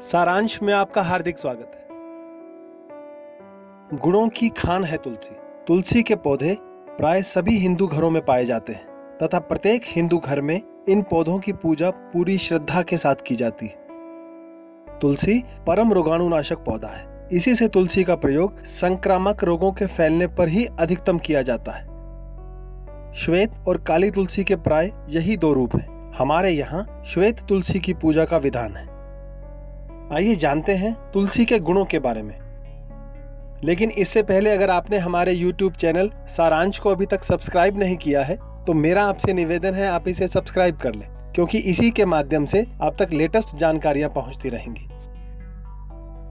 सारांश में आपका हार्दिक स्वागत है। गुणों की खान है तुलसी। तुलसी के पौधे प्राय सभी हिंदू घरों में पाए जाते हैं तथा प्रत्येक हिंदू घर में इन पौधों की पूजा पूरी श्रद्धा के साथ की जाती है। तुलसी परम रोगाणुनाशक पौधा है। इसी से तुलसी का प्रयोग संक्रामक रोगों के फैलने पर ही अधिकतम किया जाता है। श्वेत और काली तुलसी के प्राय यही दो रूप हैं। हमारे यहाँ श्वेत तुलसी की पूजा का विधान है। आइए जानते हैं तुलसी के गुणों के बारे में। लेकिन इससे पहले अगर आपने हमारे YouTube चैनल सारांश को अभी तक सब्सक्राइब नहीं किया है तो मेरा आपसे निवेदन है आप इसे सब्सक्राइब कर लें, क्योंकि इसी के माध्यम से आप तक लेटेस्ट जानकारियां पहुंचती रहेंगी।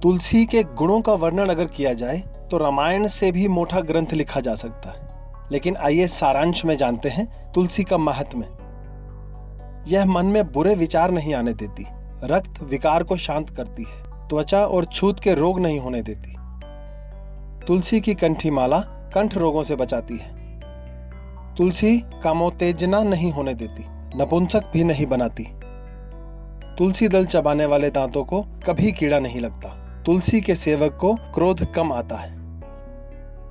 तुलसी के गुणों का वर्णन अगर किया जाए तो रामायण से भी मोटा ग्रंथ लिखा जा सकता है। लेकिन आइए सारांश में जानते हैं तुलसी का महात्म्य। यह मन में बुरे विचार नहीं आने देती, रक्त विकार को शांत करती है, त्वचा और छूत के रोग नहीं होने देती। तुलसी की कंठी माला कंठ रोगों से बचाती है। तुलसी कामोत्तेजना नहीं होने देती, नपुंसक भी नहीं बनाती। तुलसी दल चबाने वाले दांतों को कभी कीड़ा नहीं लगता। तुलसी के सेवक को क्रोध कम आता है।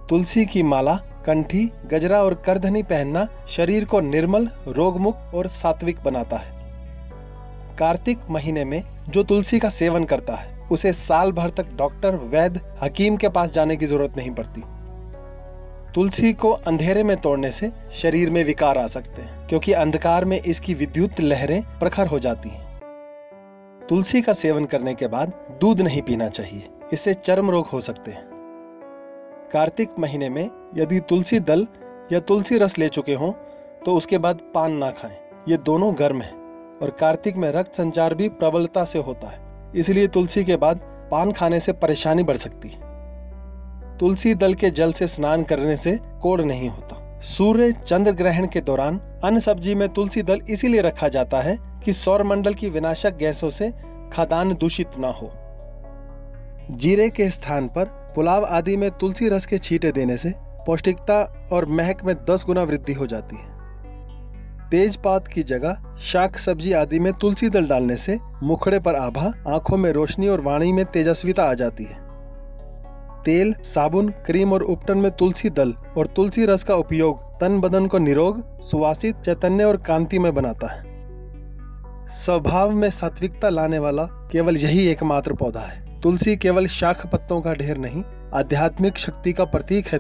तुलसी की माला, कंठी, गजरा और करधनी पहनना शरीर को निर्मल, रोगमुक्त और सात्विक बनाता है। कार्तिक महीने में जो तुलसी का सेवन करता है उसे साल भर तक डॉक्टर, वैद्य, हकीम के पास जाने की जरूरत नहीं पड़ती। तुलसी को अंधेरे में तोड़ने से शरीर में विकार आ सकते हैं, क्योंकि अंधकार में इसकी विद्युत लहरें प्रखर हो जाती हैं। तुलसी का सेवन करने के बाद दूध नहीं पीना चाहिए, इससे चर्म रोग हो सकते हैं। कार्तिक महीने में यदि तुलसी दल या तुलसी रस ले चुके हों तो उसके बाद पान ना खाएं। ये दोनों गर्म हैं और कार्तिक में रक्त संचार भी प्रबलता से होता है, इसलिए तुलसी के बाद पान खाने से परेशानी बढ़ सकती है। तुलसी दल के जल से स्नान करने से कोढ़ नहीं होता। सूर्य चंद्र ग्रहण के दौरान अन्न सब्जी में तुलसी दल इसीलिए रखा जाता है कि सौरमंडल की विनाशक गैसों से खाद्यान्न दूषित न हो। जीरे के स्थान पर पुलाव आदि में तुलसी रस के छींटे देने से पौष्टिकता और महक में 10 गुना वृद्धि हो जाती है। तेजपात की जगह शाक सब्जी आदि में तुलसी दल डालने से मुखड़े पर आभा, आंखों में रोशनी और वाणी में तेजस्विता आ जाती है। तेल, साबुन, क्रीम और उपटन में तुलसी दल और तुलसी रस का उपयोग तन बदन को निरोग, सुवासित, चैतन्य और कांतिमय बनाता है। स्वभाव में सात्विकता लाने वाला केवल यही एकमात्र पौधा है। तुलसी केवल शाख पत्तों का ढेर नहीं, आध्यात्मिक शक्ति का प्रतीक है।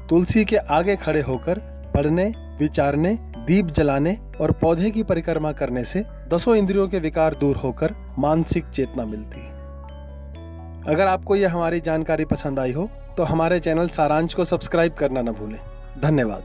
तुलसी के आगे खड़े होकर पढ़ने, विचारने, दीप जलाने और पौधे की परिक्रमा करने से 10 इंद्रियों के विकार दूर होकर मानसिक चेतना मिलती है। अगर आपको यह हमारी जानकारी पसंद आई हो तो हमारे चैनल सारांश को सब्सक्राइब करना न भूलें। धन्यवाद।